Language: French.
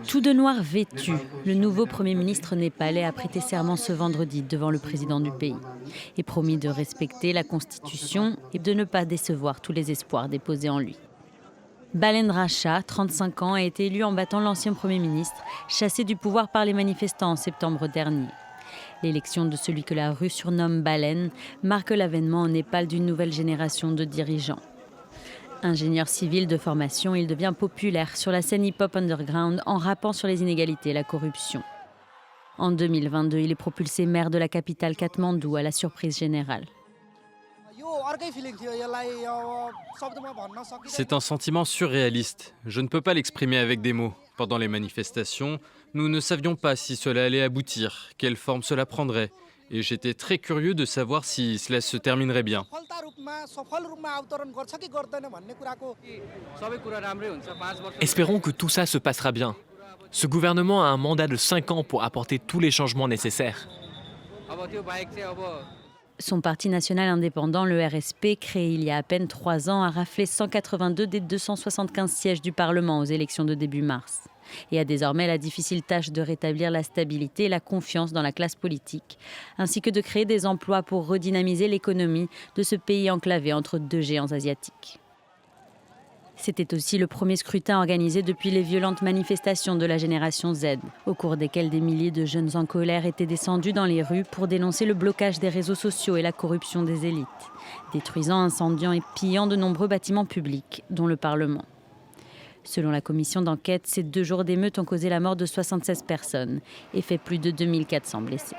Tout de noir vêtu, le nouveau Premier ministre népalais a prêté serment ce vendredi devant le président du pays et promis de respecter la Constitution et de ne pas décevoir tous les espoirs déposés en lui. Balendra Shah, 35 ans, a été élu en battant l'ancien Premier ministre, chassé du pouvoir par les manifestants en septembre dernier. L'élection de celui que la rue surnomme Balen marque l'avènement au Népal d'une nouvelle génération de dirigeants. Ingénieur civil de formation, il devient populaire sur la scène hip-hop underground en rappant sur les inégalités et la corruption. En 2022, il est propulsé maire de la capitale Katmandou à la surprise générale. C'est un sentiment surréaliste. Je ne peux pas l'exprimer avec des mots. Pendant les manifestations, nous ne savions pas si cela allait aboutir, quelle forme cela prendrait. Et j'étais très curieux de savoir si cela se terminerait bien. Espérons que tout ça se passera bien. Ce gouvernement a un mandat de 5 ans pour apporter tous les changements nécessaires. Son parti national indépendant, le RSP, créé il y a à peine 3 ans, a raflé 182 des 275 sièges du Parlement aux élections de début mars et a désormais la difficile tâche de rétablir la stabilité et la confiance dans la classe politique, ainsi que de créer des emplois pour redynamiser l'économie de ce pays enclavé entre deux géants asiatiques. C'était aussi le premier scrutin organisé depuis les violentes manifestations de la génération Z, au cours desquelles des milliers de jeunes en colère étaient descendus dans les rues pour dénoncer le blocage des réseaux sociaux et la corruption des élites, détruisant, incendiant et pillant de nombreux bâtiments publics, dont le Parlement. Selon la commission d'enquête, ces 2 jours d'émeutes ont causé la mort de 76 personnes et fait plus de 2400 blessés.